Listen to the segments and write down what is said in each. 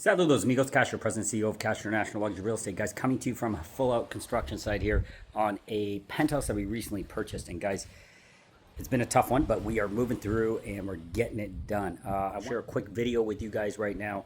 Saludos, amigos. Kash, President and CEO of Kash International Luxury Real Estate. Guys, coming to you from a full-out construction site here on a penthouse that we recently purchased. And guys, it's been a tough one, but we are moving through and we're getting it done. I'll share a quick video with you guys right now.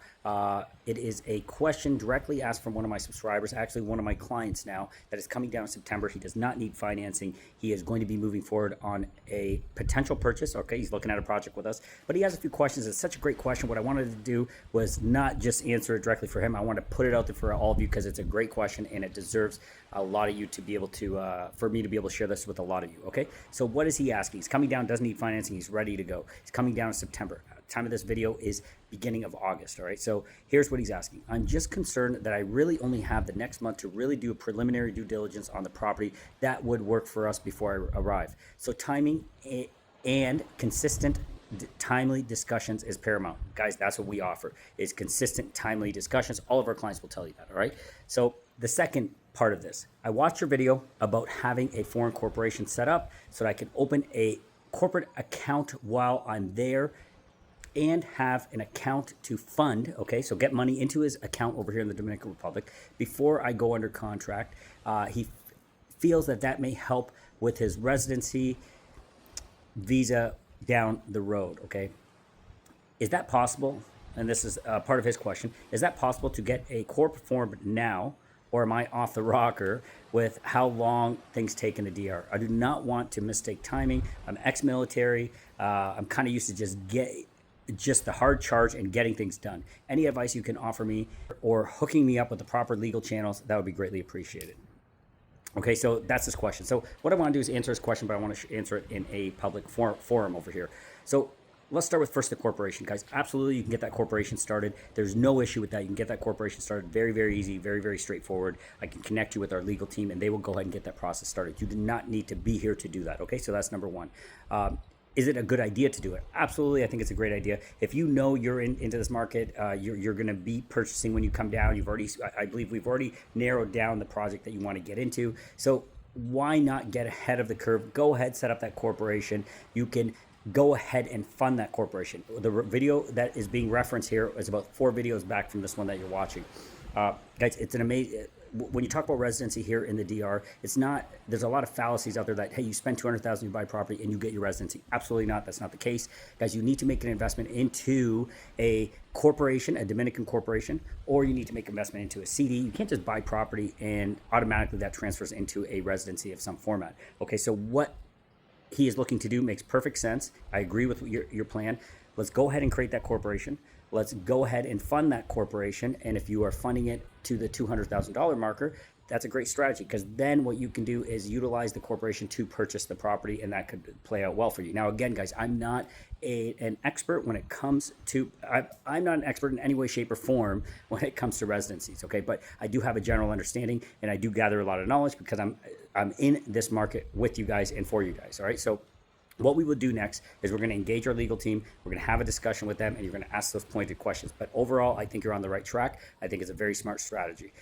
It is a question directly asked from one of my subscribers, actually one of my clients now, that is coming down in September. He does not need financing. He is going to be moving forward on a potential purchase. Okay, he's looking at a project with us, but he has a few questions. It's such a great question. What I wanted to do was not just answer it directly for him. I want to put it out there for all of you because it's a great question and it deserves a lot of you to be able to, for me to be able to share this with a lot of you. Okay, so what is he asking? He's coming down, doesn't need financing. He's ready to go. He's coming down in September. Time of this video is beginning of August. All right, so here's what he's asking. I'm just concerned that I really only have the next month to really do a preliminary due diligence on the property that would work for us before I arrive. So timing and consistent timely discussions is paramount. Guys, that's what we offer, is consistent timely discussions. All of our clients will tell you that. All right, so the second part of this, I watched your video about having a foreign corporation set up so that I can open a corporate account while I'm there and have an account to fund, okay, so get money into his account over here in the Dominican Republic before I go under contract. He feels that that may help with his residency visa down the road, okay? Is that possible? And this is part of his question. Is that possible to get a corp formed now, or am I off the rocker with how long things take in the DR? I do not want to mistake timing. I'm ex-military. I'm kind of used to just the hard charge and getting things done. Any advice you can offer me or hooking me up with the proper legal channels, that would be greatly appreciated. Okay, so that's his question. So what I want to do is answer his question, but I want to answer it in a public forum over here. So let's start with first the corporation, guys. Absolutely, you can get that corporation started. There's no issue with that. You can get that corporation started very, very easy, very, very straightforward. I can connect you with our legal team, and they will go ahead and get that process started. You do not need to be here to do that, okay? So that's number one. Is it a good idea to do it? Absolutely, I think it's a great idea. If you know you're into this market, you're going to be purchasing when you come down. I believe we've already narrowed down the project that you want to get into. So why not get ahead of the curve? Go ahead, set up that corporation. You can go ahead and fund that corporation. The video that is being referenced here is about 4 videos back from this one that you're watching. Guys, it's an amazing, when you talk about residency here in the DR, it's not, there's a lot of fallacies out there that, hey, you spend $200,000, you buy property and you get your residency. Absolutely not. That's not the case. Guys, you need to make an investment into a corporation, a Dominican corporation, or you need to make investment into a CD. You can't just buy property and automatically that transfers into a residency of some format. Okay, so what he is looking to do makes perfect sense. I agree with your plan. Let's go ahead and create that corporation. Let's go ahead and fund that corporation. And if you are funding it to the $200,000 marker, that's a great strategy, because then what you can do is utilize the corporation to purchase the property, and that could play out well for you. Now, again, guys, I'm not an expert when it comes to, I'm not an expert in any way, shape, or form when it comes to residencies, okay? But I do have a general understanding, and I do gather a lot of knowledge because I'm in this market with you guys and for you guys, all right? So what we will do next is we're going to engage our legal team. We're going to have a discussion with them, and you're going to ask those pointed questions. But overall, I think you're on the right track. I think it's a very smart strategy.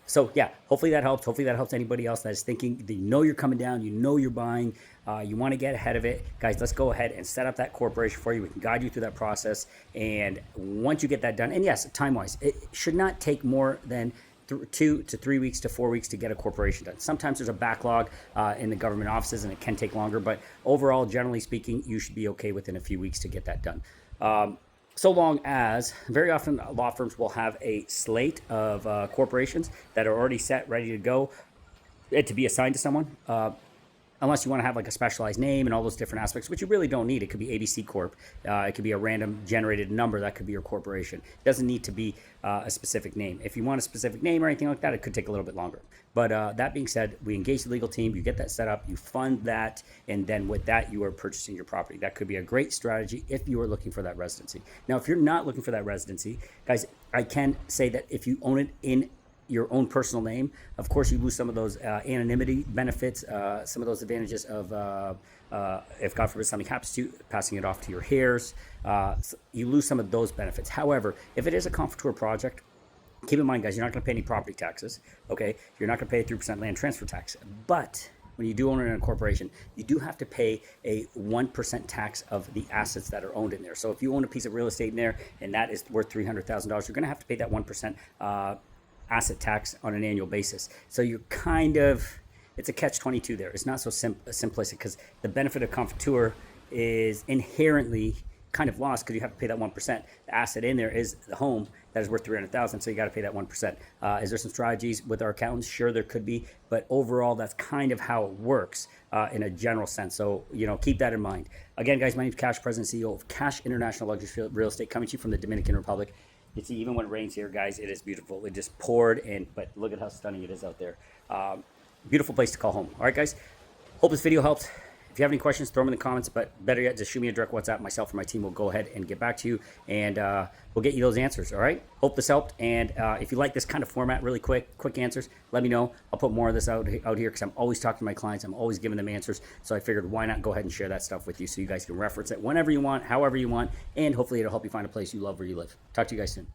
So yeah, hopefully that helps. Hopefully that helps anybody else that is thinking, you know you're coming down, you know you're buying, you want to get ahead of it. Guys, let's go ahead and set up that corporation for you. We can guide you through that process. And once you get that done, and yes, time-wise, it should not take more than 2 to 3 weeks to 4 weeks to get a corporation done. Sometimes there's a backlog in the government offices and it can take longer, but overall, generally speaking, you should be okay within a few weeks to get that done. So long as, very often law firms will have a slate of corporations that are already set, ready to go, to be assigned to someone. Unless you want to have like a specialized name and all those different aspects, which you really don't need. It could be ABC Corp. It could be a random generated number. That could be your corporation. It doesn't need to be a specific name. If you want a specific name or anything like that, it could take a little bit longer. But that being said, we engage the legal team. You get that set up. You fund that. And then with that, you are purchasing your property. That could be a great strategy if you are looking for that residency. Now, if you're not looking for that residency, guys, I can say that if you own it in your own personal name, of course, you lose some of those anonymity benefits, some of those advantages of, if God forbid something happens to you, passing it off to your heirs. You lose some of those benefits. However, if it is a conformateur project, keep in mind, guys, you're not going to pay any property taxes, okay? You're not going to pay a 3% land transfer tax. But when you do own it in a corporation, you do have to pay a 1% tax of the assets that are owned in there. So if you own a piece of real estate in there and that is worth $300,000, you're going to have to pay that 1% asset tax on an annual basis. So you're it's a catch-22 there. It's not so simplistic, because the benefit of confiture is inherently kind of lost because you have to pay that 1%. The asset in there is the home that is worth $300,000, so you got to pay that 1%. Is there some strategies with our accountants? Sure, there could be, but overall, that's kind of how it works in a general sense. So, keep that in mind. Again, guys, my name is Kash, President and CEO of Kash International Luxury Real Estate, coming to you from the Dominican Republic. It's even when it rains here, guys, it is beautiful. It just poured, but look at how stunning it is out there. Beautiful place to call home. All right, guys. Hope this video helped. If you have any questions, throw them in the comments, but better yet, just shoot me a direct WhatsApp. Myself or my team will go ahead and get back to you, and we'll get you those answers, all right? Hope this helped, and if you like this kind of format, really quick answers, let me know. I'll put more of this out here because I'm always talking to my clients. I'm always giving them answers, so I figured why not go ahead and share that stuff with you so you guys can reference it whenever you want, however you want, and hopefully it'll help you find a place you love where you live. Talk to you guys soon.